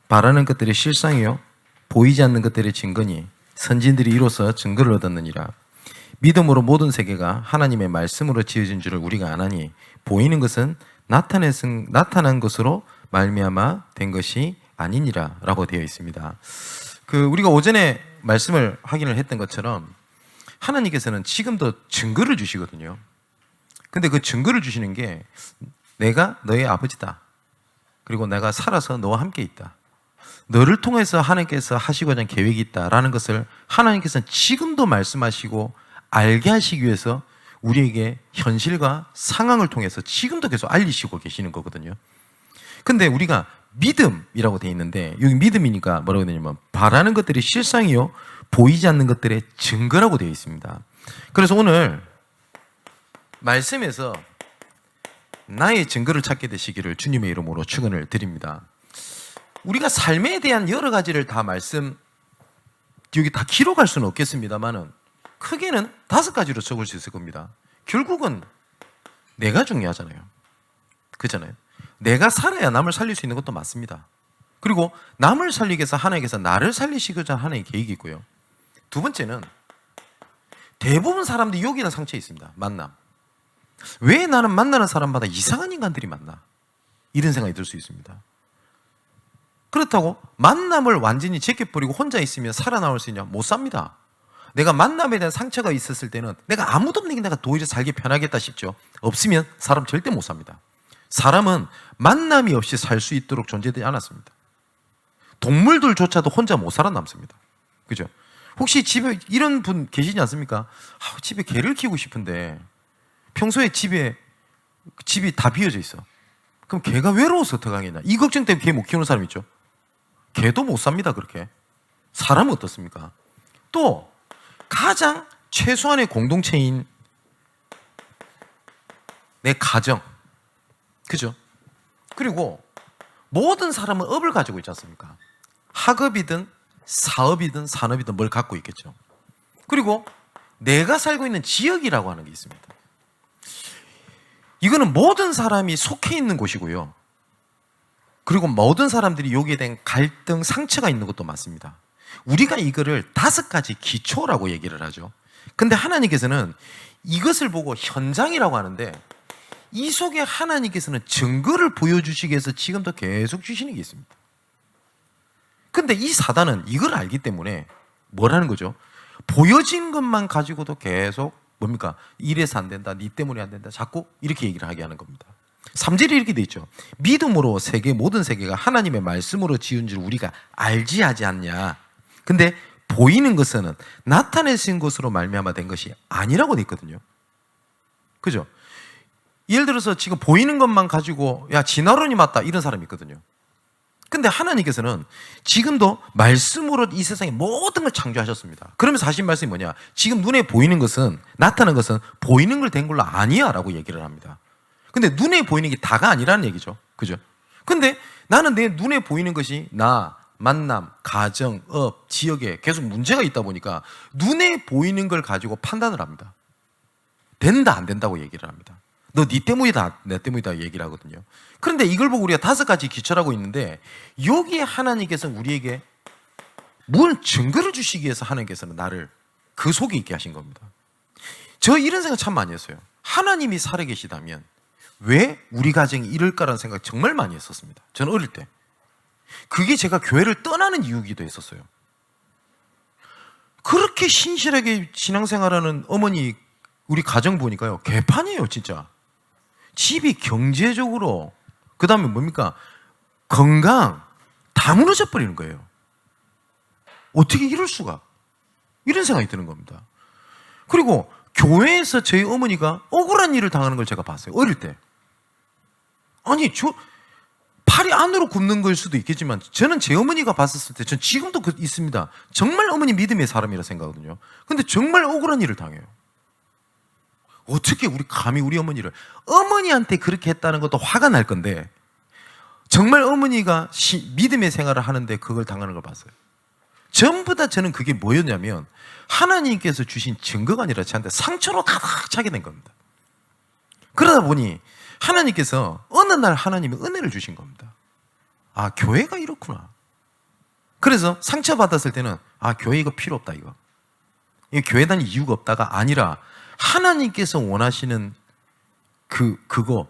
바라는 것들의 실상이요 보이지 않는 것들의 증거니 선진들이 이로써 증거를 얻었느니라. 믿음으로 모든 세계가 하나님의 말씀으로 지어진 줄을 우리가 아나니 보이는 것은 나타난 것으로 말미암아 된 것이 아니니라 라고 되어 있습니다. 우리가 오전에 말씀을 확인을 했던 것처럼 하나님께서는 지금도 증거를 주시거든요. 근데 그 증거를 주시는 게 내가 너의 아버지다. 그리고 내가 살아서 너와 함께 있다. 너를 통해서 하나님께서 하시고자 하는 계획이 있다라는 것을 하나님께서는 지금도 말씀하시고 알게 하시기 위해서 우리에게 현실과 상황을 통해서 지금도 계속 알리시고 계시는 거거든요. 근데 우리가 믿음이라고 되어 있는데 여기 믿음이니까 뭐라고 되냐면 바라는 것들이 실상이요 보이지 않는 것들의 증거라고 되어 있습니다. 그래서 오늘 말씀에서 나의 증거를 찾게 되시기를 주님의 이름으로 축원을 드립니다. 우리가 삶에 대한 여러 가지를 다 여기 다 기록할 수는 없겠습니다만은 크게는 5가지로 적을 수 있을 겁니다. 결국은 내가 중요하잖아요. 그렇잖아요. 내가 살아야 남을 살릴 수 있는 것도 맞습니다. 그리고 남을 살리기 위해서 하나님께서 나를 살리시고자 하는 하나님의 계획이 있고요. 두 번째는 대부분 사람들이 여기는 상처에 있습니다. 만남. 왜 나는 만나는 사람마다 이상한 인간들이 만나? 이런 생각이 들 수 있습니다. 그렇다고 만남을 완전히 제껴버리고 혼자 있으면 살아나올 수 있냐? 못 삽니다. 내가 만남에 대한 상처가 있었을 때는 내가 아무도 없는 게 내가 도저히 살기 편하겠다 싶죠. 없으면 사람 절대 못 삽니다. 사람은 만남이 없이 살 수 있도록 존재되지 않았습니다. 동물들조차도 혼자 못 살아남습니다. 그죠? 혹시 집에 이런 분 계시지 않습니까? 집에 개를 키우고 싶은데 평소에 집이 다 비어져 있어. 그럼 개가 외로워서 어떡하겠냐? 이 걱정 때문에 개 못 키우는 사람 있죠? 개도 못 삽니다, 그렇게. 사람은 어떻습니까? 또, 가장 최소한의 공동체인 내 가정. 그죠? 그리고 모든 사람은 업을 가지고 있지 않습니까? 학업이든 사업이든 산업이든 뭘 갖고 있겠죠. 그리고 내가 살고 있는 지역이라고 하는 게 있습니다. 이거는 모든 사람이 속해 있는 곳이고요. 그리고 모든 사람들이 여기에 대한 갈등, 상처가 있는 것도 맞습니다. 우리가 이거를 5가지 기초라고 얘기를 하죠. 근데 하나님께서는 이것을 보고 현장이라고 하는데 이 속에 하나님께서는 증거를 보여주시기 위해서 지금도 계속 주시는 게 있습니다. 근데 이 사단은 이걸 알기 때문에 뭐라는 거죠? 보여진 것만 가지고도 계속 뭡니까? 이래서 안 된다, 니 때문에 안 된다, 자꾸 이렇게 얘기를 하게 하는 겁니다. 3절이 이렇게 돼 있죠. 믿음으로 모든 세계가 하나님의 말씀으로 지은 줄 우리가 알지 하지 않냐. 근데 보이는 것은 나타내신 것으로 말미암아 된 것이 아니라고 돼 있거든요. 그죠? 예를 들어서 지금 보이는 것만 가지고 야 진화론이 맞다 이런 사람이 있거든요. 근데 하나님께서는 지금도 말씀으로 이 세상의 모든 걸 창조하셨습니다. 그러면서 하신 말씀이 뭐냐? 지금 눈에 보이는 것은, 나타난 것은 보이는 걸 된 걸로 아니야 라고 얘기를 합니다. 근데 눈에 보이는 게 다가 아니라는 얘기죠. 그죠? 근데 나는 내 눈에 보이는 것이 나, 만남, 가정, 업, 지역에 계속 문제가 있다 보니까 눈에 보이는 걸 가지고 판단을 합니다. 된다 안 된다고 얘기를 합니다. 너 네 때문이다 내 때문이다 얘기를 하거든요. 그런데 이걸 보고 우리가 5가지 기초라고 있는데 여기에 하나님께서 우리에게 뭘 증거를 주시기 위해서 하나님께서는 나를 그 속에 있게 하신 겁니다. 저 이런 생각 참 많이 했어요. 하나님이 살아계시다면 왜 우리 가정이 이럴까라는 생각 정말 많이 했었습니다. 저는 어릴 때 그게 제가 교회를 떠나는 이유기도 했었어요. 그렇게 신실하게 신앙생활하는 어머니 우리 가정 보니까요 개판이에요 진짜. 집이 경제적으로 그 다음에 뭡니까? 건강 다 무너져 버리는 거예요. 어떻게 이럴 수가? 이런 생각이 드는 겁니다. 그리고 교회에서 저희 어머니가 억울한 일을 당하는 걸 제가 봤어요. 어릴 때. 아니 팔이 안으로 굽는 걸 수도 있겠지만 저는 제 어머니가 봤었을 때 전 지금도 있습니다. 정말 어머니 믿음의 사람이라 생각하거든요. 근데 정말 억울한 일을 당해요. 어떻게 감히 우리 어머니한테 그렇게 했다는 것도 화가 날 건데 정말 어머니가 믿음의 생활을 하는데 그걸 당하는 걸 봤어요. 전부 다 저는 그게 뭐였냐면 하나님께서 주신 증거가 아니라 저한테 상처로 가득 차게 된 겁니다. 그러다 보니 하나님께서 어느 날 하나님이 은혜를 주신 겁니다. 아, 교회가 이렇구나. 그래서 상처받았을 때는 아, 교회 이거 필요 없다 이거. 교회 다닐 이유가 없다가 아니라 하나님께서 원하시는 그거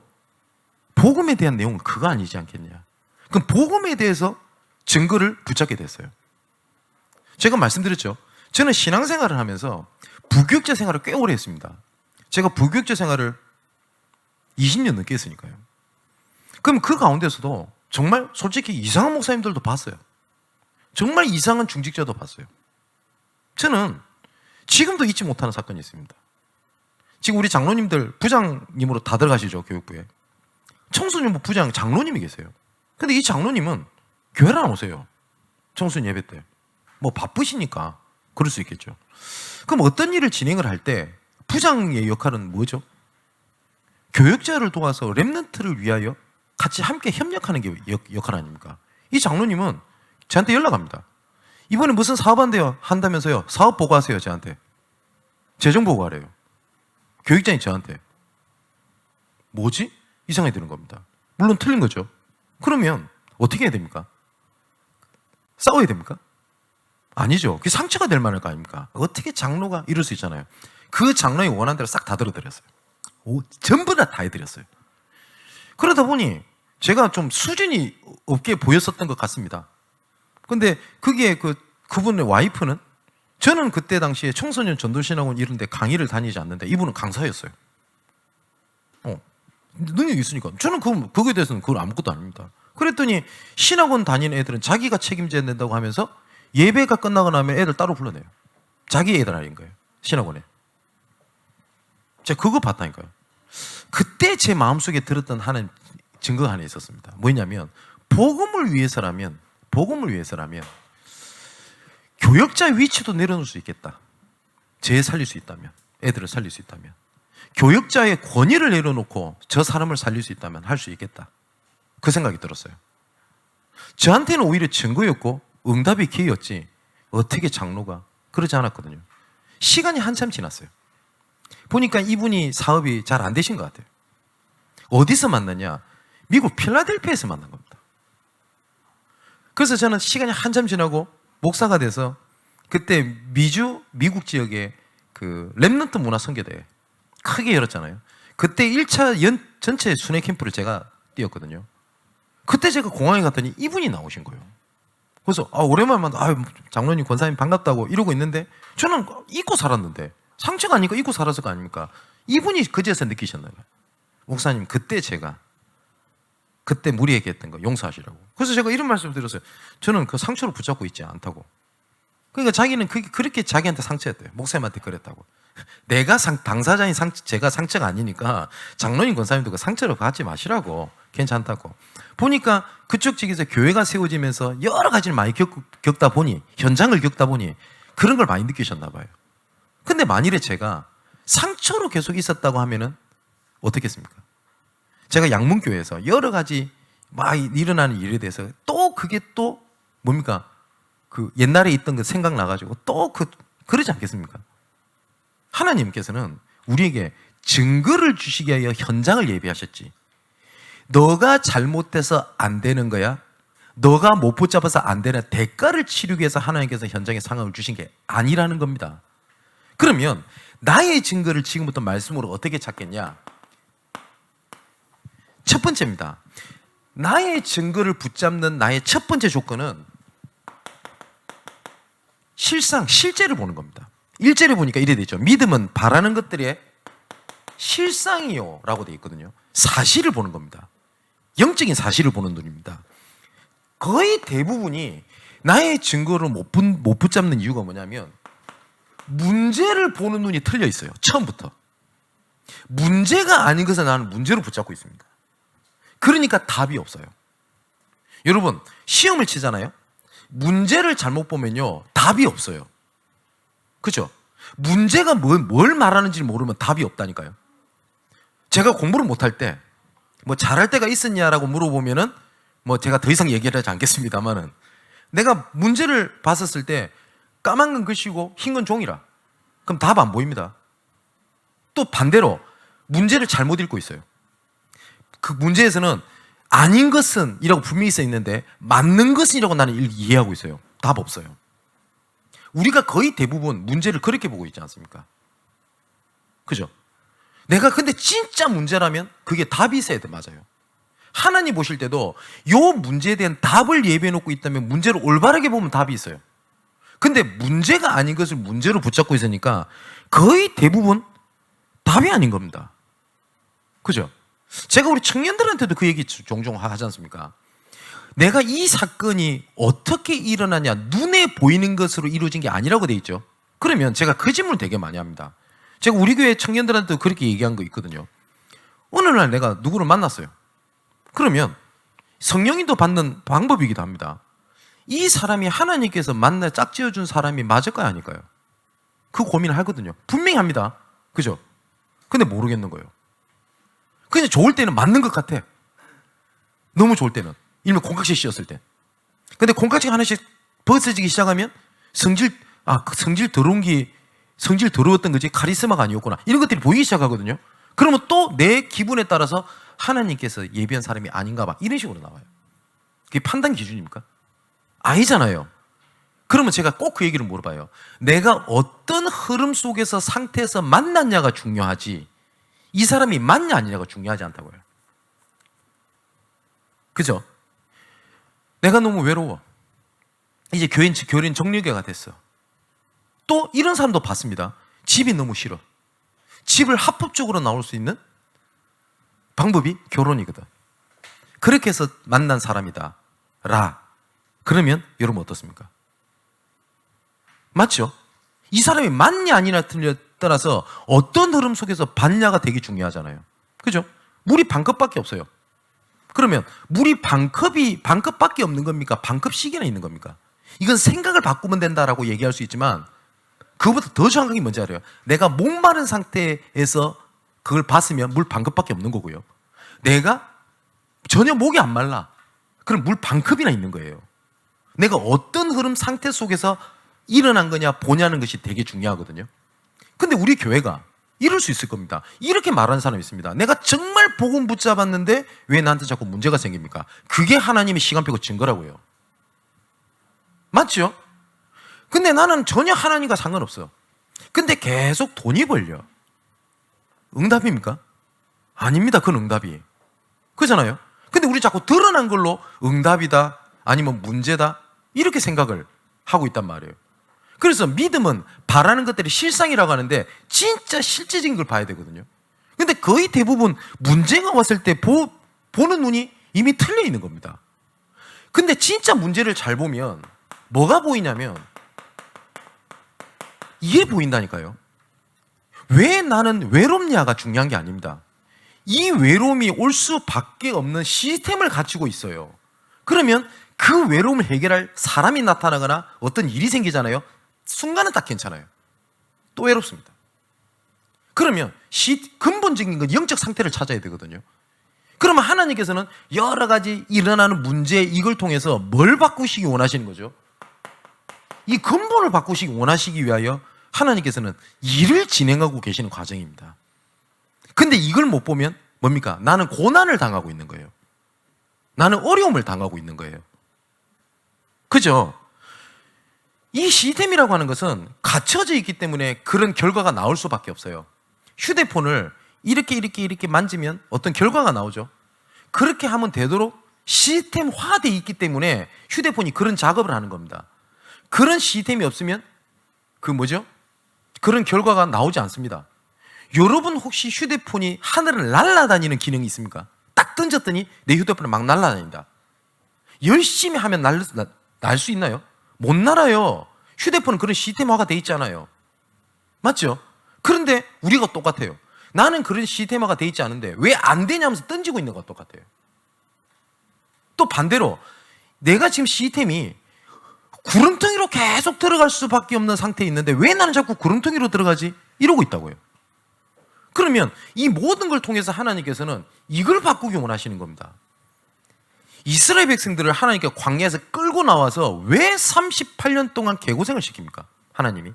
복음에 대한 내용은 그거 아니지 않겠냐. 그럼 복음에 대해서 증거를 붙잡게 됐어요. 제가 말씀드렸죠. 저는 신앙생활을 하면서 부교육자 생활을 꽤 오래 했습니다. 제가 부교육자 생활을 20년 넘게 했으니까요. 그럼 그 가운데서도 정말 솔직히 이상한 목사님들도 봤어요. 정말 이상한 중직자도 봤어요. 저는 지금도 잊지 못하는 사건이 있습니다. 지금 우리 장로님들 부장님으로 다 들어가시죠, 교육부에. 청소년부 부장 장로님이 계세요. 근데 이 장로님은 교회를 안 오세요. 청소년 예배 때. 뭐 바쁘시니까 그럴 수 있겠죠. 그럼 어떤 일을 진행을 할 때 부장의 역할은 뭐죠? 교역자를 도와서 렘넌트를 위하여 같이 함께 협력하는 게 역할 아닙니까? 이 장로님은 저한테 연락합니다. 이번에 무슨 사업 한다면서요. 사업 보고하세요, 저한테. 재정 보고하래요. 교육장이 저한테. 뭐지? 이상하게 되는 겁니다. 물론 틀린 거죠. 그러면 어떻게 해야 됩니까? 싸워야 됩니까? 아니죠. 그게 상처가 될 만할 거 아닙니까? 어떻게 장로가 이럴 수 있잖아요. 그 장로의 원하는 대로 싹 다 들어드렸어요. 전부 다 해드렸어요. 그러다 보니 제가 좀 수준이 없게 보였었던 것 같습니다. 근데 그게 그분의 와이프는 저는 그때 당시에 청소년 전도신학원 이런 데 강의를 다니지 않는데 이분은 강사였어요. 능력이 있으니까. 저는 그거에 대해서는 그건 아무것도 아닙니다. 그랬더니 신학원 다니는 애들은 자기가 책임져야 된다고 하면서 예배가 끝나고 나면 애들 따로 불러내요. 자기 애들 아닌 거예요. 신학원에. 제가 그거 봤다니까요. 그때 제 마음속에 들었던 하는 증거가 하나 있었습니다. 뭐냐면 복음을 위해서라면 교역자 위치도 내려놓을 수 있겠다. 쟤 살릴 수 있다면, 애들을 살릴 수 있다면, 교역자의 권위를 내려놓고 저 사람을 살릴 수 있다면 할 수 있겠다. 그 생각이 들었어요. 저한테는 오히려 증거였고 응답의 기회였지 어떻게 장로가 그러지 않았거든요. 시간이 한참 지났어요. 보니까 이분이 사업이 잘 안 되신 것 같아요. 어디서 만났냐? 미국 필라델피아에서 만난 겁니다. 그래서 저는 시간이 한참 지나고 목사가 돼서 그때 미국 지역에 그 렘넌트 문화 선교대회 크게 열었잖아요. 그때 1차 전체 순회 캠프를 제가 뛰었거든요. 그때 제가 공항에 갔더니 이분이 나오신 거예요. 그래서 오랜만에 만나, 장로님 권사님 반갑다고 이러고 있는데 저는 잊고 살았는데 상처가 아니고 잊고 살았을 거 아닙니까? 이분이 그제서 느끼셨나요? 목사님 그때 무리에게 했던 거 용서하시라고. 그래서 제가 이런 말씀을 드렸어요. 저는 그 상처를 붙잡고 있지 않다고. 그러니까 자기는 그렇게 자기한테 상처였대요. 목사님한테 그랬다고. 내가 당사자인 제가 상처가 아니니까 장로님 권사님도 그 상처를 갖지 마시라고. 괜찮다고. 보니까 그쪽 측에서 교회가 세워지면서 여러 가지를 많이 겪다 보니, 현장을 겪다 보니 그런 걸 많이 느끼셨나 봐요. 근데 만일에 제가 상처로 계속 있었다고 하면은 어떻겠습니까? 제가 양문교회에서 여러 가지 막 일어나는 일에 대해서 또 그게 또 뭡니까? 그 옛날에 있던 그 생각 나가지고 또 그러지 않겠습니까? 하나님께서는 우리에게 증거를 주시기 위하여 현장을 예비하셨지. 너가 잘못돼서 안 되는 거야. 너가 못 붙잡아서 안 되는 대가를 치르기 위해서 하나님께서 현장에 상황을 주신 게 아니라는 겁니다. 그러면 나의 증거를 지금부터 말씀으로 어떻게 찾겠냐? 첫 번째입니다. 나의 증거를 붙잡는 나의 첫 번째 조건은 실제를 보는 겁니다. 1절에 보니까 이래 되죠. 믿음은 바라는 것들의 실상이요 라고 되어 있거든요. 사실을 보는 겁니다. 영적인 사실을 보는 눈입니다. 거의 대부분이 나의 증거를 못 붙잡는 이유가 뭐냐면 문제를 보는 눈이 틀려 있어요. 처음부터. 문제가 아닌 것을 나는 문제로 붙잡고 있습니다. 그러니까 답이 없어요. 여러분, 시험을 치잖아요. 문제를 잘못 보면요, 답이 없어요. 그죠? 문제가 뭘 말하는지 모르면 답이 없다니까요. 제가 공부를 못할 때, 뭐 잘할 때가 있었냐라고 물어보면은, 뭐 제가 더 이상 얘기를 하지 않겠습니다만은, 내가 문제를 봤었을 때, 까만 건 글씨고 흰 건 종이라. 그럼 답 안 보입니다. 또 반대로, 문제를 잘못 읽고 있어요. 그 문제에서는 아닌 것은 이라고 분명히 써 있는데 맞는 것은 이라고 나는 이해하고 있어요. 답 없어요. 우리가 거의 대부분 문제를 그렇게 보고 있지 않습니까? 그죠? 내가 근데 진짜 문제라면 그게 답이 있어야 돼. 맞아요. 하나님 보실 때도 요 문제에 대한 답을 예비해 놓고 있다면 문제를 올바르게 보면 답이 있어요. 근데 문제가 아닌 것을 문제로 붙잡고 있으니까 거의 대부분 답이 아닌 겁니다. 그죠? 제가 우리 청년들한테도 그 얘기 종종 하지 않습니까? 내가 이 사건이 어떻게 일어나냐, 눈에 보이는 것으로 이루어진 게 아니라고 돼 있죠. 그러면 제가 그 질문을 되게 많이 합니다. 제가 우리 교회 청년들한테도 그렇게 얘기한 거 있거든요. 어느 날 내가 누구를 만났어요. 그러면 성령인도 받는 방법이기도 합니다. 이 사람이 하나님께서 만나 짝지어준 사람이 맞을까요, 아닐까요? 그 고민을 하거든요. 분명히 합니다. 그죠? 근데 모르겠는 거예요. 그냥 좋을 때는 맞는 것 같아. 너무 좋을 때는. 일명 콩깍지 씌었을 때. 근데 콩깍지가 하나씩 벗어지기 시작하면 성질 더러웠던 거지 카리스마가 아니었구나. 이런 것들이 보이기 시작하거든요. 그러면 또 내 기분에 따라서 하나님께서 예비한 사람이 아닌가 봐. 이런 식으로 나와요. 그게 판단 기준입니까? 아니잖아요. 그러면 제가 꼭 그 얘기를 물어봐요. 내가 어떤 흐름 속에서 상태에서 만났냐가 중요하지 이 사람이 맞냐 아니냐가 중요하지 않다고요. 그죠? 내가 너무 외로워. 이제 교인 정리계가 됐어. 또 이런 사람도 봤습니다. 집이 너무 싫어. 집을 합법적으로 나올 수 있는 방법이 결혼이거든. 그렇게 해서 만난 사람이다. 그러면 여러분 어떻습니까? 맞죠? 이 사람이 맞냐 아니냐 떠나서 어떤 흐름 속에서 봤냐가 되게 중요하잖아요. 그죠? 물이 반컵밖에 없어요. 그러면 물이 반컵밖에 없는 겁니까? 반컵씩이나 있는 겁니까? 이건 생각을 바꾸면 된다라고 얘기할 수 있지만 그거보다 더 정확한 게 뭔지 알아요? 내가 목마른 상태에서 그걸 봤으면 물 반컵밖에 없는 거고요. 내가 전혀 목이 안 말라. 그럼 물 반컵이나 있는 거예요. 내가 어떤 흐름 상태 속에서 일어난 거냐 보냐는 것이 되게 중요하거든요. 근데 우리 교회가 이럴 수 있을 겁니다. 이렇게 말하는 사람이 있습니다. 내가 정말 복음 붙잡았는데 왜 나한테 자꾸 문제가 생깁니까? 그게 하나님의 시간표고 증거라고요. 맞죠? 근데 나는 전혀 하나님과 상관없어. 근데 계속 돈이 벌려. 응답입니까? 아닙니다. 그건 응답이. 그렇잖아요. 근데 우리 자꾸 드러난 걸로 응답이다 아니면 문제다 이렇게 생각을 하고 있단 말이에요. 그래서 믿음은 바라는 것들이 실상이라고 하는데 진짜 실제적인 걸 봐야 되거든요. 근데 거의 대부분 문제가 왔을 때 보는 눈이 이미 틀려 있는 겁니다. 근데 진짜 문제를 잘 보면 뭐가 보이냐면 이게 보인다니까요. 왜 나는 외롭냐가 중요한 게 아닙니다. 이 외로움이 올 수밖에 없는 시스템을 갖추고 있어요. 그러면 그 외로움을 해결할 사람이 나타나거나 어떤 일이 생기잖아요. 순간은 딱 괜찮아요. 또 외롭습니다. 그러면 근본적인 건 영적 상태를 찾아야 되거든요. 그러면 하나님께서는 여러 가지 일어나는 문제 이걸 통해서 뭘 바꾸시기 원하시는 거죠? 이 근본을 바꾸시기 원하시기 위하여 하나님께서는 일을 진행하고 계시는 과정입니다. 근데 이걸 못 보면 뭡니까? 나는 고난을 당하고 있는 거예요. 나는 어려움을 당하고 있는 거예요. 그죠? 이 시스템이라고 하는 것은 갇혀져 있기 때문에 그런 결과가 나올 수밖에 없어요. 휴대폰을 이렇게 만지면 어떤 결과가 나오죠. 그렇게 하면 되도록 시스템화되어 있기 때문에 휴대폰이 그런 작업을 하는 겁니다. 그런 시스템이 없으면 그런 결과가 나오지 않습니다. 여러분 혹시 휴대폰이 하늘을 날아다니는 기능이 있습니까? 딱 던졌더니 내 휴대폰이 막 날아다닌다. 열심히 하면 날 수 있나요? 못 날아요. 휴대폰은 그런 시스템화가 돼 있잖아요. 맞죠? 그런데 우리가 똑같아요. 나는 그런 시스템화가 돼 있지 않은데 왜 안 되냐면서 던지고 있는 것과 똑같아요. 또 반대로 내가 지금 시스템이 구름텅이로 계속 들어갈 수밖에 없는 상태에 있는데 왜 나는 자꾸 구름텅이로 들어가지? 이러고 있다고요. 그러면 이 모든 걸 통해서 하나님께서는 이걸 바꾸기 원하시는 겁니다. 이스라엘 백성들을 하나님께 광야에서 끌고 나와서 왜 38년 동안 개고생을 시킵니까? 하나님이.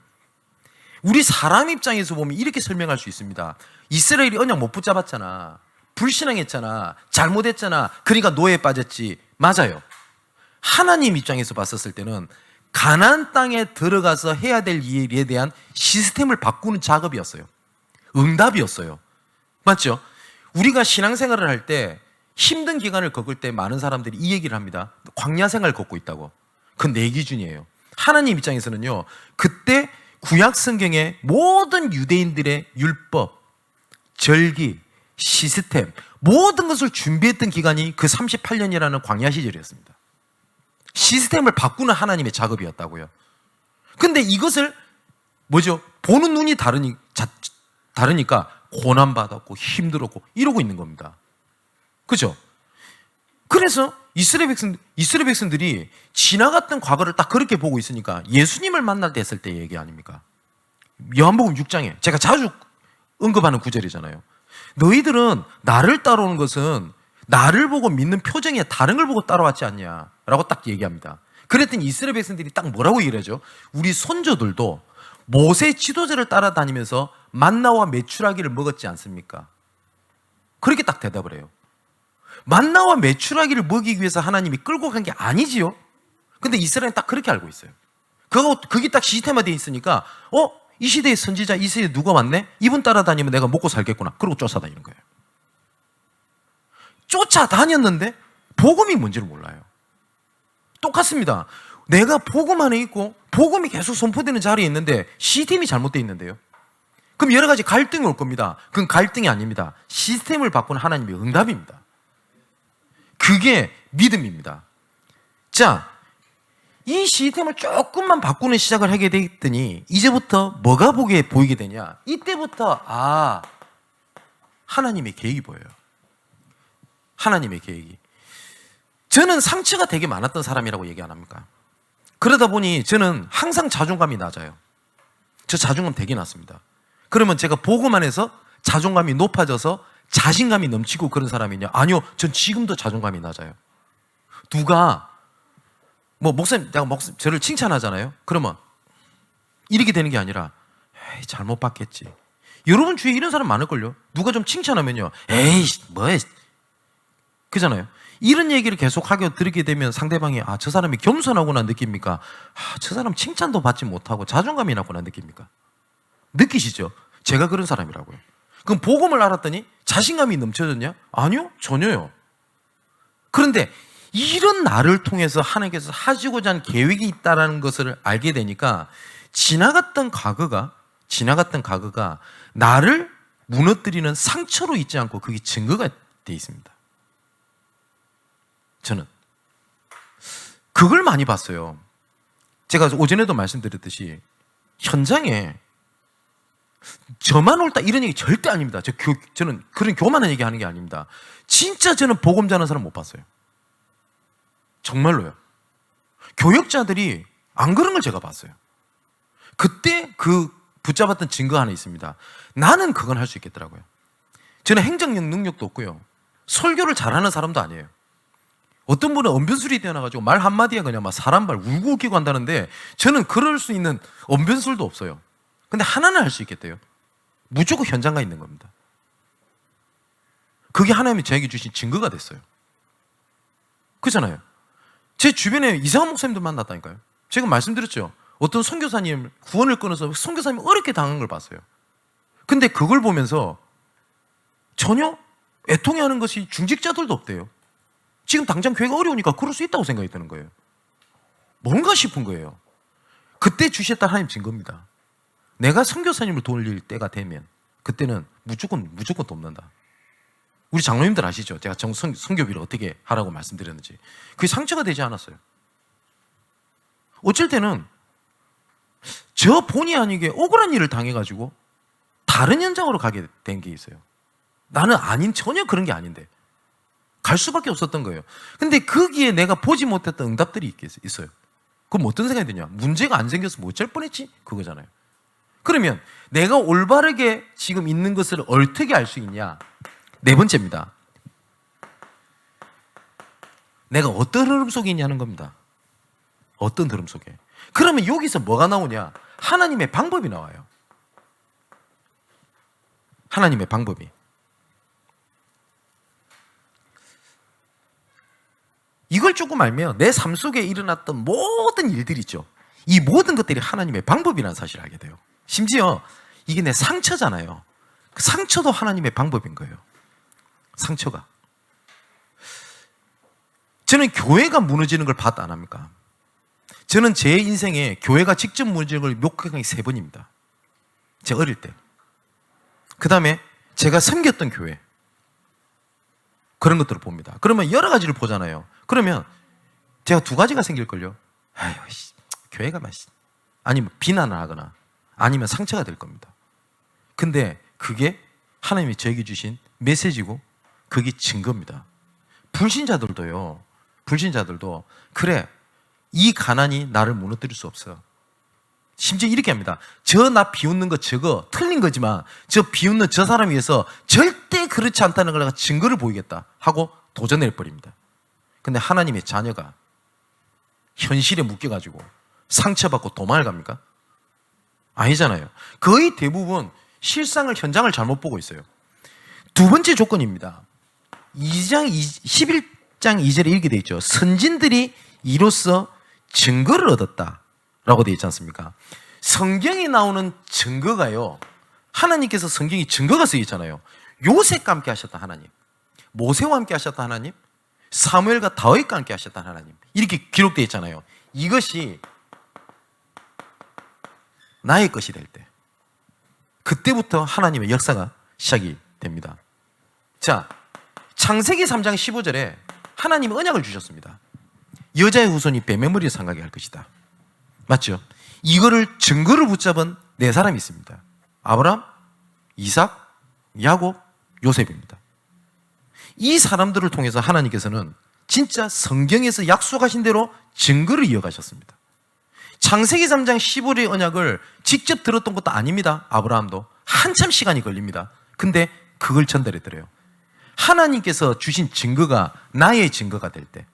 우리 사람 입장에서 보면 이렇게 설명할 수 있습니다. 이스라엘이 언약 못 붙잡았잖아. 불신앙했잖아. 잘못했잖아. 그러니까 노예에 빠졌지. 맞아요. 하나님 입장에서 봤었을 때는 가나안 땅에 들어가서 해야 될 일에 대한 시스템을 바꾸는 작업이었어요. 응답이었어요. 맞죠? 우리가 신앙생활을 할 때 힘든 기간을 겪을 때 많은 사람들이 이 얘기를 합니다. 광야 생활을 걷고 있다고. 그건 내 기준이에요. 하나님 입장에서는요, 그때 구약 성경의 모든 유대인들의 율법, 절기, 시스템, 모든 것을 준비했던 기간이 그 38년이라는 광야 시절이었습니다. 시스템을 바꾸는 하나님의 작업이었다고요. 근데 이것을 뭐죠? 보는 눈이 다르니까 고난받았고 힘들었고 이러고 있는 겁니다. 그죠? 그래서 이스라엘 백성들이 지나갔던 과거를 딱 그렇게 보고 있으니까 예수님을 만날 때 했을 때 얘기 아닙니까? 요한복음 6장에 제가 자주 언급하는 구절이잖아요. 너희들은 나를 따라오는 것은 나를 보고 믿는 표정에 다른 걸 보고 따라왔지 않냐라고 딱 얘기합니다. 그랬더니 이스라엘 백성들이 딱 뭐라고 얘기를 하죠? 우리 손조들도 모세 지도자를 따라다니면서 만나와 메추라기를 먹었지 않습니까? 그렇게 딱 대답을 해요. 만나와 메추라기를 먹이기 위해서 하나님이 끌고 간 게 아니지요. 근데 이스라엘은 딱 그렇게 알고 있어요. 그게 딱 시스템화되어 있으니까 이 시대의 선지자 이 시대에 누가 왔네? 이분 따라다니면 내가 먹고 살겠구나. 그러고 쫓아다니는 거예요. 쫓아다녔는데 복음이 뭔지를 몰라요. 똑같습니다. 내가 복음 안에 있고 복음이 계속 선포되는 자리에 있는데 시스템이 잘못되어 있는데요. 그럼 여러 가지 갈등이 올 겁니다. 그건 갈등이 아닙니다. 시스템을 바꾸는 하나님의 응답입니다. 그게 믿음입니다. 자, 이 시스템을 조금만 바꾸는 시작을 하게 됐더니 이제부터 뭐가 보이게 되냐? 이때부터 하나님의 계획이 보여요. 하나님의 계획이. 저는 상처가 되게 많았던 사람이라고 얘기 안 합니까? 그러다 보니 저는 항상 자존감이 낮아요. 저 자존감 되게 낮습니다. 그러면 제가 복음 안에서 자존감이 높아져서 자신감이 넘치고 그런 사람이냐? 아니요, 전 지금도 자존감이 낮아요. 누가 목사님, 저를 칭찬하잖아요. 그러면 이렇게 되는 게 아니라 에이, 잘못 봤겠지. 여러분 주위에 이런 사람 많을걸요. 누가 좀 칭찬하면요, 에이 뭐해, 그잖아요. 이런 얘기를 계속 하게 들게 되면 상대방이 저 사람이 겸손하구나 느낍니까? 저 사람 칭찬도 받지 못하고 자존감이 낮구나 느낍니까? 느끼시죠? 제가 그런 사람이라고요. 그럼 복음을 알았더니 자신감이 넘쳐졌냐? 아니요, 전혀요. 그런데 이런 나를 통해서 하나님께서 하시고자 하는 계획이 있다는 것을 알게 되니까 지나갔던 과거가 나를 무너뜨리는 상처로 있지 않고 그게 증거가 돼 있습니다. 저는 그걸 많이 봤어요. 제가 오전에도 말씀드렸듯이 현장에 저만 옳다 이런 얘기 절대 아닙니다. 저는 그런 교만한 얘기 하는 게 아닙니다. 진짜 저는 복음 전하는 사람 못 봤어요. 정말로요. 교역자들이 안 그런 걸 제가 봤어요. 그때 그 붙잡았던 증거 하나 있습니다. 나는 그건 할 수 있겠더라고요. 저는 행정력 능력도 없고요. 설교를 잘하는 사람도 아니에요. 어떤 분은 언변술이 뛰어나가지고 말 한마디에 그냥 막 사람 말 울고 웃기고 한다는데 저는 그럴 수 있는 언변술도 없어요. 근데 하나는 할 수 있겠대요. 무조건 현장 가 있는 겁니다. 그게 하나님이 저에게 주신 증거가 됐어요. 그렇잖아요. 제 주변에 이상한 목사님들 만났다니까요. 제가 말씀드렸죠. 어떤 선교사님 구원을 끊어서 선교사님이 어렵게 당한 걸 봤어요. 근데 그걸 보면서 전혀 애통해하는 것이 중직자들도 없대요. 지금 당장 교회가 어려우니까 그럴 수 있다고 생각이 드는 거예요. 뭔가 싶은 거예요. 그때 주셨다 하나님 증거입니다. 내가 선교사님을 돌릴 때가 되면 그때는 무조건 돕는다. 우리 장로님들 아시죠? 제가 선교비를 어떻게 하라고 말씀드렸는지. 그게 상처가 되지 않았어요. 어쩔 때는 저 본의 아니게 억울한 일을 당해가지고 다른 현장으로 가게 된 게 있어요. 나는 전혀 그런 게 아닌데 갈 수밖에 없었던 거예요. 근데 거기에 내가 보지 못했던 응답들이 있어요. 그럼 어떤 생각이 드냐? 문제가 안 생겨서 뭐 어쩔 뻔했지? 그거잖아요. 그러면 내가 올바르게 지금 있는 것을 어떻게 알 수 있냐? 네 번째입니다. 내가 어떤 흐름 속에 있냐는 겁니다. 어떤 흐름 속에. 그러면 여기서 뭐가 나오냐? 하나님의 방법이 나와요. 하나님의 방법이. 이걸 조금 알면 내 삶 속에 일어났던 모든 일들이 있죠. 이 모든 것들이 하나님의 방법이라는 사실을 알게 돼요. 심지어 이게 내 상처잖아요. 그 상처도 하나님의 방법인 거예요. 상처가. 저는 교회가 무너지는 걸 봐도 안 합니까? 저는 제 인생에 교회가 직접 무너지는 걸 목격한 게 3번입니다. 제가 어릴 때. 그 다음에 제가 섬겼던 교회. 그런 것들을 봅니다. 그러면 여러 가지를 보잖아요. 그러면 제가 2가지가 생길걸요. 아유, 교회가 아니면 비난을 하거나 아니면 상처가 될 겁니다. 근데 그게 하나님이 저에게 주신 메시지고 그게 증거입니다. 불신자들도 그래, 이 가난이 나를 무너뜨릴 수 없어. 심지어 이렇게 합니다. 저 나 비웃는 거 저거 틀린 거지만 저 비웃는 저 사람 위해서 절대 그렇지 않다는 걸 내가 증거를 보이겠다 하고 도전해 버립니다. 근데 하나님의 자녀가 현실에 묶여가지고 상처받고 도망을 갑니까? 아니잖아요. 거의 대부분 실상을, 현장을 잘못 보고 있어요. 2번째 조건입니다. 11장 2절에 이렇게 되어 있죠. 선진들이 이로써 증거를 얻었다라고 되어 있지 않습니까? 성경에 나오는 증거가요, 하나님께서 성경이 증거가 쓰여 있잖아요. 요셉과 함께 하셨다 하나님, 모세와 함께 하셨다 하나님, 사무엘과 다윗과 함께 하셨다 하나님, 이렇게 기록되어 있잖아요. 이것이 나의 것이 될 때, 그때부터 하나님의 역사가 시작이 됩니다. 자, 창세기 3장 15절에 하나님은 언약을 주셨습니다. 여자의 후손이 뱀의 머리를 상하게 할 것이다. 맞죠? 이거를 증거를 붙잡은 4사람이 있습니다. 아브라함, 이삭, 야곱, 요셉입니다. 이 사람들을 통해서 하나님께서는 진짜 성경에서 약속하신 대로 증거를 이어가셨습니다. 창세기 3장 15절의 언약을 직접 들었던 것도 아닙니다. 아브라함도 한참 시간이 걸립니다. 근데 그걸 전달해드려요. 하나님께서 주신 증거가 나의 증거가 될 때,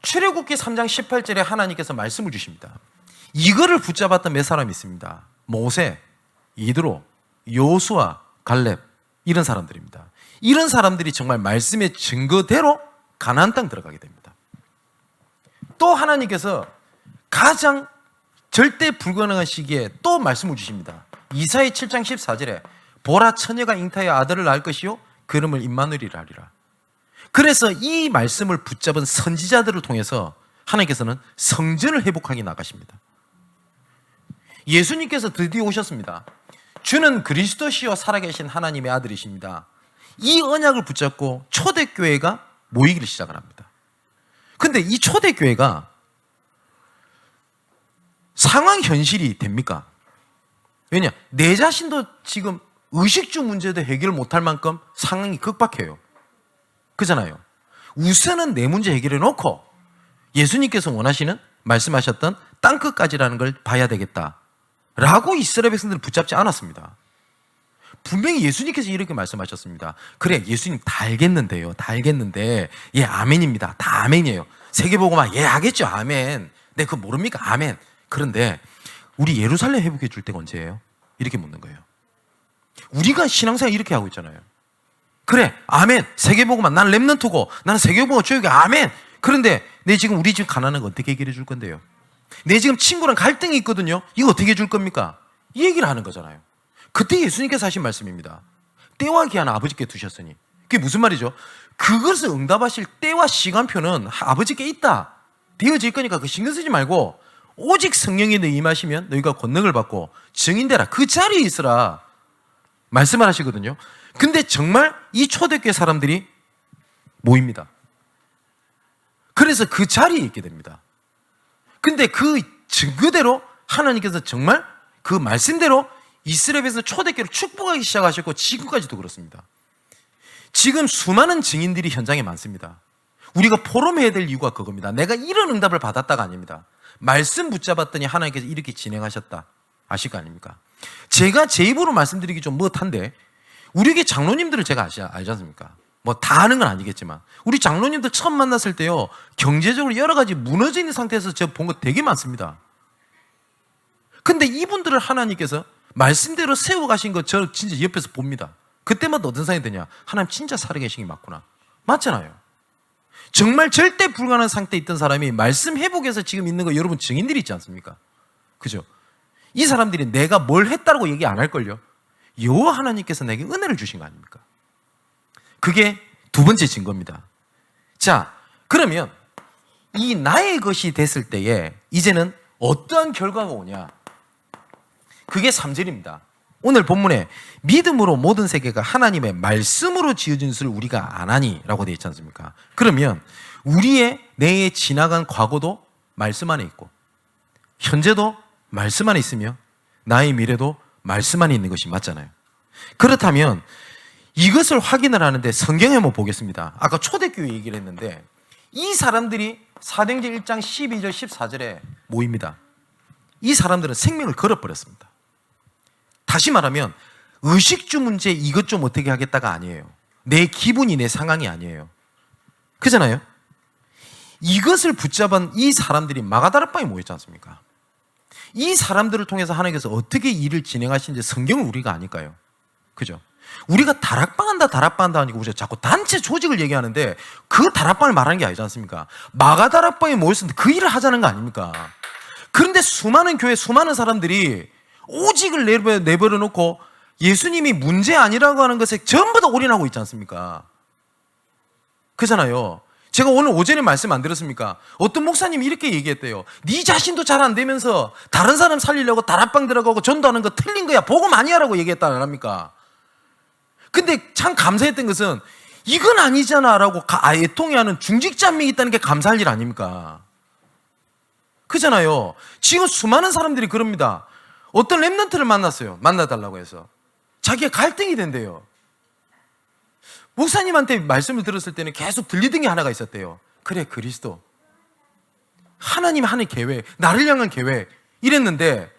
출애굽기 3장 18절에 하나님께서 말씀을 주십니다. 이거를 붙잡았던 몇 사람이 있습니다. 모세, 이드로, 여호수아, 갈렙, 이런 사람들입니다. 이런 사람들이 정말 말씀의 증거대로 가나안 땅 들어가게 됩니다. 또 하나님께서 가장 절대 불가능한 시기에 또 말씀을 주십니다. 이사야 7장 14절에 보라, 처녀가 잉타의 아들을 낳을 것이요 그름을 임마누엘이라 하리라. 그래서 이 말씀을 붙잡은 선지자들을 통해서 하나님께서는 성전을 회복하게 나가십니다. 예수님께서 드디어 오셨습니다. 주는 그리스도시요 살아계신 하나님의 아들이십니다. 이 언약을 붙잡고 초대교회가 모이기를 시작을 합니다. 근데 이 초대교회가 상황 현실이 됩니까? 왜냐? 내 자신도 지금 의식주 문제도 해결 못할 만큼 상황이 급박해요. 그잖아요. 우선은 내 문제 해결해 놓고 예수님께서 원하시는, 말씀하셨던 땅끝까지라는 걸 봐야 되겠다라고 이스라엘 백성들을 붙잡지 않았습니다. 분명히 예수님께서 이렇게 말씀하셨습니다. 그래, 예수님 다 알겠는데요. 다 알겠는데, 예, 아멘입니다. 다 아멘이에요. 세계복음화, 예, 하겠죠. 아멘. 네, 그거 모릅니까? 아멘. 그런데 우리 예루살렘 회복해 줄 때가 언제예요? 이렇게 묻는 거예요. 우리가 신앙생활 이렇게 하고 있잖아요. 그래, 아멘. 세계복음화, 나는 렘넌트고, 나는 세계복음화 교육에 아멘. 그런데 내 지금 우리 집 가난한 거 어떻게 해결해 줄 건데요? 내 지금 친구랑 갈등이 있거든요. 이거 어떻게 해줄 겁니까? 이 얘기를 하는 거잖아요. 그때 예수님께서 하신 말씀입니다. 때와 기한 아버지께 두셨으니. 그게 무슨 말이죠? 그것을 응답하실 때와 시간표는 아버지께 있다. 되어질 거니까 그 신경 쓰지 말고 오직 성령이 너 임하시면 너희가 권능을 받고 증인되라. 그 자리에 있으라. 말씀을 하시거든요. 근데 정말 이 초대교회 사람들이 모입니다. 그래서 그 자리에 있게 됩니다. 근데 그 증거대로 하나님께서 정말 그 말씀대로 이스라엘에서 초대교회를 축복하기 시작하셨고 지금까지도 그렇습니다. 지금 수많은 증인들이 현장에 많습니다. 우리가 포럼해야 될 이유가 그겁니다. 내가 이런 응답을 받았다가 아닙니다. 말씀 붙잡았더니 하나님께서 이렇게 진행하셨다. 아실 거 아닙니까? 제가 제 입으로 말씀드리기 좀 못한데 우리 장로님들을 제가 알지 않습니까? 뭐 다 아는 건 아니겠지만 우리 장로님들 처음 만났을 때요, 경제적으로 여러 가지 무너져 있는 상태에서 제가 본 거 되게 많습니다. 근데 이분들을 하나님께서 말씀대로 세워가신 거 저 진짜 옆에서 봅니다. 그때마다 어떤 생각이 드냐? 하나님 진짜 살아계신 게 맞구나. 맞잖아요. 정말 절대 불가능한 상태에 있던 사람이 말씀 회복해서 지금 있는 거 여러분 증인들이 있지 않습니까? 그죠? 이 사람들이 내가 뭘 했다고 얘기 안 할걸요? 여호와 하나님께서 내게 은혜를 주신 거 아닙니까? 그게 두 번째 증거입니다. 자, 그러면 이 나의 것이 됐을 때에 이제는 어떠한 결과가 오냐? 그게 3절입니다. 오늘 본문에 믿음으로 모든 세계가 하나님의 말씀으로 지어진 것을 우리가 아나니 라고 되어 있지 않습니까? 그러면 우리의 내에 지나간 과거도 말씀 안에 있고 현재도 말씀 안에 있으며 나의 미래도 말씀 안에 있는 것이 맞잖아요. 그렇다면 이것을 확인을 하는데 성경에 한번 보겠습니다. 아까 초대교회 얘기를 했는데 이 사람들이 사도행전 1장 12절 14절에 모입니다. 이 사람들은 생명을 걸어버렸습니다. 다시 말하면 의식주 문제 이것 좀 어떻게 하겠다가 아니에요. 내 기분이 내 상황이 아니에요. 그잖아요. 이것을 붙잡은 이 사람들이 마가다락방에 모였지 않습니까? 이 사람들을 통해서 하나님께서 어떻게 일을 진행하시는지 성경을 우리가 아니까요. 그죠? 우리가 다락방한다 아니고 우리가 자꾸 단체 조직을 얘기하는데 그 다락방을 말하는 게 아니지 않습니까? 마가다락방에 모였는데 그 일을 하자는 거 아닙니까? 그런데 수많은 교회 수많은 사람들이 오직을 내버려 놓고 예수님이 문제 아니라고 하는 것에 전부 다 올인하고 있지 않습니까? 그잖아요. 제가 오늘 오전에 말씀 안 들었습니까? 어떤 목사님이 이렇게 얘기했대요. 네 자신도 잘 안 되면서 다른 사람 살리려고 다락방 들어가고 전도하는 거 틀린 거야. 보고 많이 하라고 얘기했다 안 합니까? 근데 참 감사했던 것은 이건 아니잖아 라고 애통해 하는 중직자명이 있다는 게 감사할 일 아닙니까? 그잖아요. 지금 수많은 사람들이 그럽니다. 어떤 랩런트를 만났어요. 만나달라고 해서. 자기가 갈등이 된대요. 목사님한테 말씀을 들었을 때는 계속 들리던 게 하나가 있었대요. 그래, 그리스도. 하나님이 하는 계획, 나를 향한 계획. 이랬는데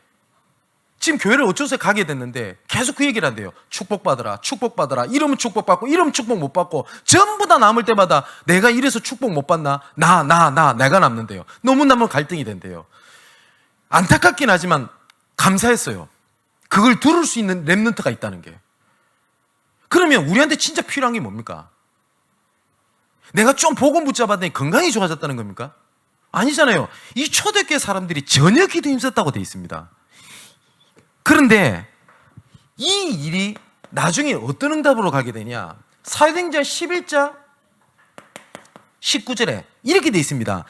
지금 교회를 어쩌서 가게 됐는데 계속 그 얘기를 한대요. 축복받으라, 축복받으라. 이러면 축복받고, 이러면 축복 못 받고 전부 다 남을 때마다 내가 이래서 축복 못 받나? 내가 남는데요. 너무 남으면 갈등이 된대요. 안타깝긴 하지만 감사했어요. 그걸 들을 수 있는 랩런트가 있다는 게. 그러면 우리한테 진짜 필요한 게 뭡니까? 내가 좀 복음 붙잡았더니 건강이 좋아졌다는 겁니까? 아니잖아요. 이 초대교회 사람들이 전혀 기도 힘썼다고 되어 있습니다. 그런데 이 일이 나중에 어떤 응답으로 가게 되냐? 사도행전 11장 19절에 이렇게 되어 있습니다.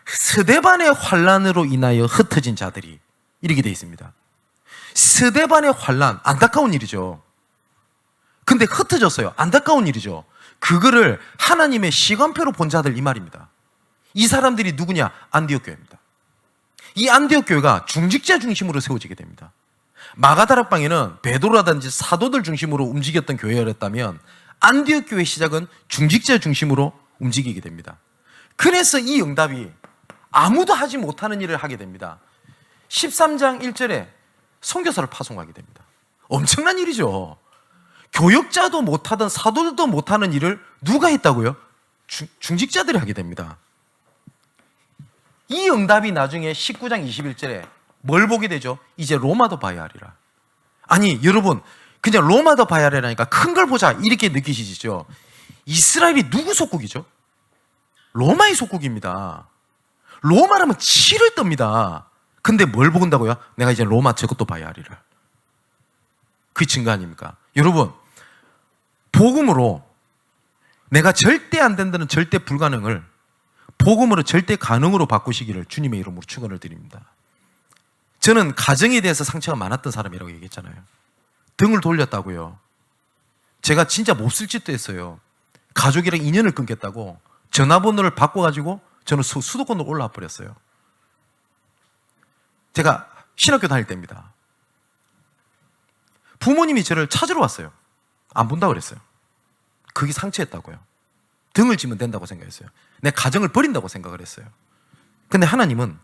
스데반의 환난으로 인하여 흩어진 자들이 이렇게 되어 있습니다. 스데반의 환난, 안타까운 일이죠. 근데 흩어졌어요. 안타까운 일이죠. 그거를 하나님의 시간표로 본 자들 이 말입니다. 이 사람들이 누구냐? 안디옥 교회입니다. 이 안디옥 교회가 중직자 중심으로 세워지게 됩니다. 마가다락방에는 베드로라든지 사도들 중심으로 움직였던 교회였다면 안디옥 교회 시작은 중직자 중심으로 움직이게 됩니다. 그래서 이 응답이 아무도 하지 못하는 일을 하게 됩니다. 13장 1절에 선교사를 파송하게 됩니다. 엄청난 일이죠. 교역자도 못하던 사도들도 못하는 일을 누가 했다고요? 중직자들이 하게 됩니다. 이 응답이 나중에 19장 21절에 뭘 보게 되죠? 이제 로마도 봐야 하리라. 아니 여러분 그냥 로마도 봐야 하리라니까 큰 걸 보자 이렇게 느끼시죠? 이스라엘이 누구 속국이죠? 로마의 속국입니다. 로마라면 치를 떱니다. 근데 뭘 본다고요? 내가 이제 로마 저것도 봐야 하리라. 그 증거 아닙니까? 여러분 복음으로 내가 절대 안 된다는 절대 불가능을 복음으로 절대 가능으로 바꾸시기를 주님의 이름으로 축원을 드립니다. 저는 가정에 대해서 상처가 많았던 사람이라고 얘기했잖아요. 등을 돌렸다고요. 제가 진짜 몹쓸 짓도 했어요. 가족이랑 인연을 끊겠다고 전화번호를 바꿔가지고 저는 수도권으로 올라와 버렸어요. 제가 신학교 다닐 때입니다. 부모님이 저를 찾으러 왔어요. 안 본다고 그랬어요. 그게 상처였다고요. 등을 지면 된다고 생각했어요. 내 가정을 버린다고 생각을 했어요. 근데 하나님은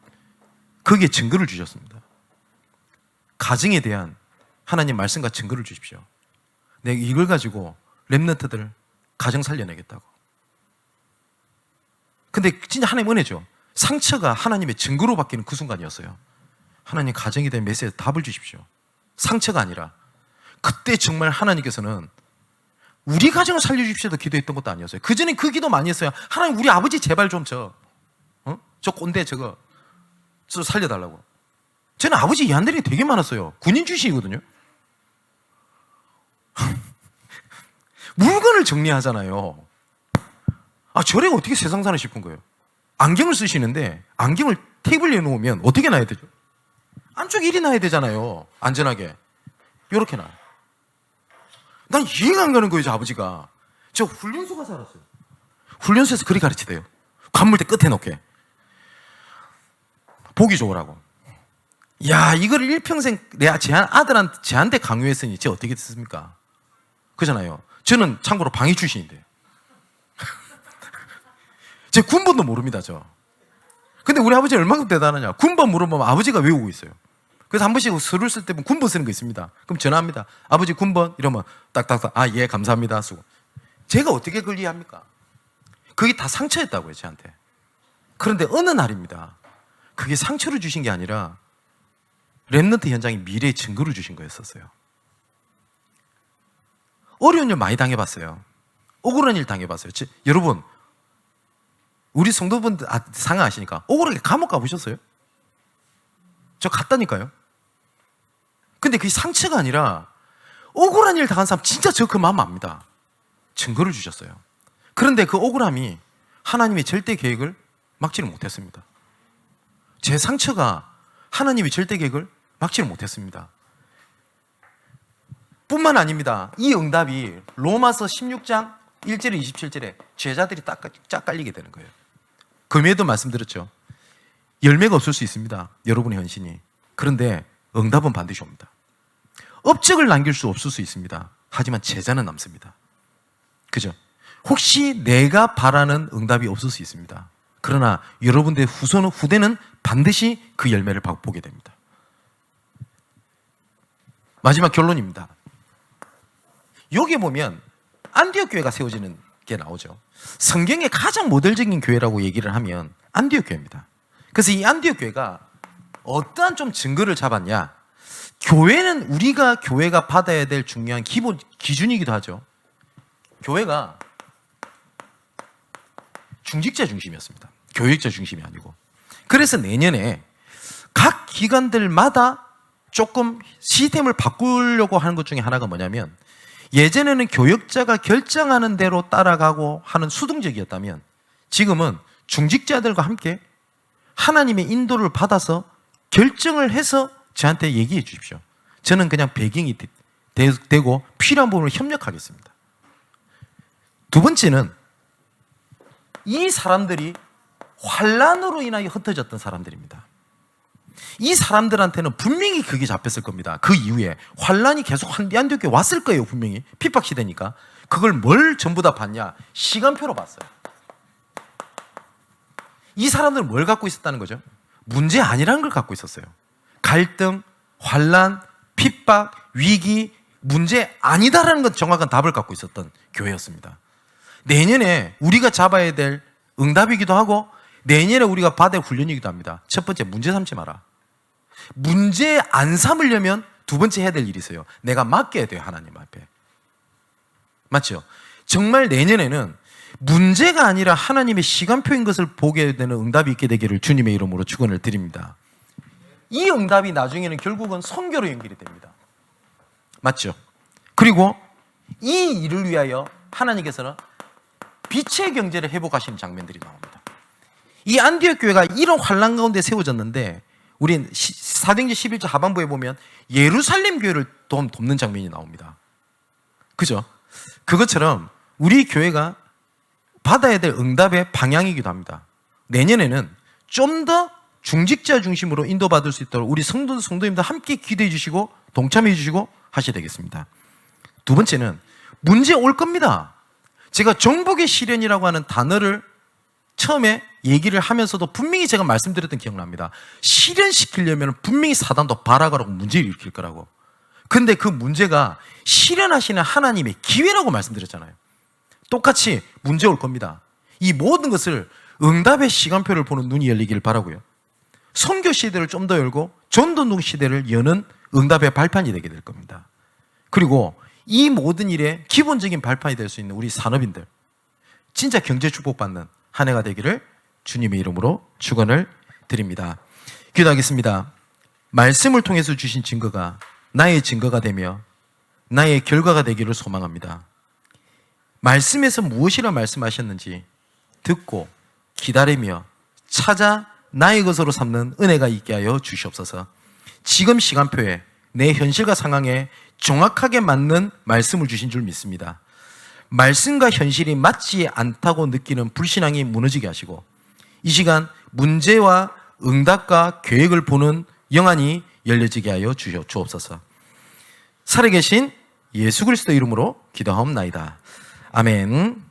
거기에 증거를 주셨습니다. 가정에 대한 하나님 말씀과 증거를 주십시오. 내가 이걸 가지고 랩런트들 가정 살려내겠다고. 근데 진짜 하나님 은혜죠. 상처가 하나님의 증거로 바뀌는 그 순간이었어요. 하나님 가정에 대한 메시지 답을 주십시오. 상처가 아니라 그때 정말 하나님께서는 우리 가정을 살려주십시오도 기도했던 것도 아니었어요. 그전에 그 기도 많이 했어요. 하나님 우리 아버지 제발 좀 저 꼰대 저거 저 살려달라고. 저는 아버지 이한들이 되게 많았어요. 군인 출신이거든요. 물건을 정리하잖아요. 저래가 어떻게 세상 사나 싶은 거예요. 안경을 쓰시는데 안경을 테이블에 놓으면 어떻게 놔야 되죠? 안쪽에 이리 놔야 되잖아요. 안전하게. 요렇게 놔요. 난 이해가 안 가는 거예요, 저 아버지가. 저 훈련소가 살았어요. 훈련소에서 그리 가르치대요. 관물대 끝에 놓게. 보기 좋으라고. 야, 이걸 일평생 내가 제한테 강요했으니 쟤 어떻게 됐습니까? 그잖아요. 저는 참고로 방위 출신인데. 제 군번도 모릅니다, 저. 근데 우리 아버지 얼마큼 대단하냐. 군번 물어보면 아버지가 외우고 있어요. 그래서 한 번씩 서류 쓸 때 보면 군번 쓰는 거 있습니다. 그럼 전화합니다. 아버지 군번? 이러면 딱딱딱. 예, 감사합니다. 쓰고. 제가 어떻게 그걸 이해합니까? 그게 다 상처였다고요, 저한테. 그런데 어느 날입니다. 그게 상처를 주신 게 아니라 랩넌트 현장이 미래의 증거를 주신 거였었어요. 어려운 일 많이 당해봤어요. 억울한 일 당해봤어요. 여러분, 우리 성도분들 상황 아시니까 억울하게 감옥 가보셨어요? 저 갔다니까요. 근데 그게 상처가 아니라 억울한 일 당한 사람 진짜 저 그 마음 압니다. 증거를 주셨어요. 그런데 그 억울함이 하나님의 절대 계획을 막지를 못했습니다. 제 상처가 하나님의 절대 계획을 막지를 못했습니다. 뿐만 아닙니다. 이 응답이 로마서 16장 1절에 27절에 죄자들이 쫙 깔리게 되는 거예요. 금요일에도 말씀드렸죠. 열매가 없을 수 있습니다. 여러분의 헌신이. 그런데 응답은 반드시 옵니다. 업적을 남길 수 없을 수 있습니다. 하지만 제자는 남습니다. 그죠? 혹시 내가 바라는 응답이 없을 수 있습니다. 그러나 여러분들의 후대는 반드시 그 열매를 보게 됩니다. 마지막 결론입니다. 여기 보면 안디옥 교회가 세워지는 게 나오죠. 성경의 가장 모델적인 교회라고 얘기를 하면 안디옥 교회입니다. 그래서 이 안디옥 교회가 어떠한 좀 증거를 잡았냐? 교회는 우리가 교회가 받아야 될 중요한 기본 기준이기도 하죠. 교회가 중직자 중심이었습니다. 교육자 중심이 아니고. 그래서 내년에 각 기관들마다 조금 시스템을 바꾸려고 하는 것 중에 하나가 뭐냐면, 예전에는 교역자가 결정하는 대로 따라가고 하는 수동적이었다면 지금은 중직자들과 함께 하나님의 인도를 받아서 결정을 해서 저한테 얘기해 주십시오. 저는 그냥 배경이 되고 필요한 부분을 협력하겠습니다. 두 번째는 이 사람들이 환난으로 인하여 흩어졌던 사람들입니다. 이 사람들한테는 분명히 그게 잡혔을 겁니다. 그 이후에 환난이 계속 안디옥에 왔을 거예요. 분명히 핍박 시대니까. 그걸 뭘 전부 다 봤냐? 시간표로 봤어요. 이 사람들은 뭘 갖고 있었다는 거죠? 문제 아니라는 걸 갖고 있었어요. 갈등, 환난, 핍박, 위기, 문제 아니다라는 건 정확한 답을 갖고 있었던 교회였습니다. 내년에 우리가 잡아야 될 응답이기도 하고 내년에 우리가 받을 훈련이기도 합니다. 첫 번째, 문제 삼지 마라. 문제 안 삼으려면 두 번째 해야 될 일이 있어요. 내가 맡겨야 돼요, 하나님 앞에. 맞죠? 정말 내년에는 문제가 아니라 하나님의 시간표인 것을 보게 되는 응답이 있게 되기를 주님의 이름으로 축원을 드립니다. 이 응답이 나중에는 결국은 선교로 연결이 됩니다. 맞죠? 그리고 이 일을 위하여 하나님께서는 빛의 경제를 회복하시는 장면들이 나옵니다. 이 안디옥 교회가 이런 환난 가운데 세워졌는데, 우린 사도행전 11절 하반부에 보면 예루살렘 교회를 돕는 장면이 나옵니다. 그죠? 그것처럼 우리 교회가 받아야 될 응답의 방향이기도 합니다. 내년에는 좀 더 중직자 중심으로 인도받을 수 있도록 우리 성도님들 함께 기도해 주시고 동참해 주시고 하셔야 되겠습니다. 두 번째는 문제 올 겁니다. 제가 정복의 시련이라고 하는 단어를 처음에 얘기를 하면서도 분명히 제가 말씀드렸던 기억납니다. 실현시키려면 분명히 사단도 발악하라고 문제를 일으킬 거라고. 근데 그 문제가 실현하시는 하나님의 기회라고 말씀드렸잖아요. 똑같이 문제 올 겁니다. 이 모든 것을 응답의 시간표를 보는 눈이 열리기를 바라고요. 선교 시대를 좀 더 열고 전도동 시대를 여는 응답의 발판이 되게 될 겁니다. 그리고 이 모든 일에 기본적인 발판이 될 수 있는 우리 산업인들, 진짜 경제 축복받는 한 해가 되기를 주님의 이름으로 축원을 드립니다. 기도하겠습니다. 말씀을 통해서 주신 증거가 나의 증거가 되며 나의 결과가 되기를 소망합니다. 말씀에서 무엇이라 말씀하셨는지 듣고 기다리며 찾아 나의 것으로 삼는 은혜가 있게 하여 주시옵소서. 지금 시간표에 내 현실과 상황에 정확하게 맞는 말씀을 주신 줄 믿습니다. 말씀과 현실이 맞지 않다고 느끼는 불신앙이 무너지게 하시고 이 시간 문제와 응답과 계획을 보는 영안이 열려지게 하여 주옵소서. 살아계신 예수 그리스도 이름으로 기도하옵나이다. 아멘.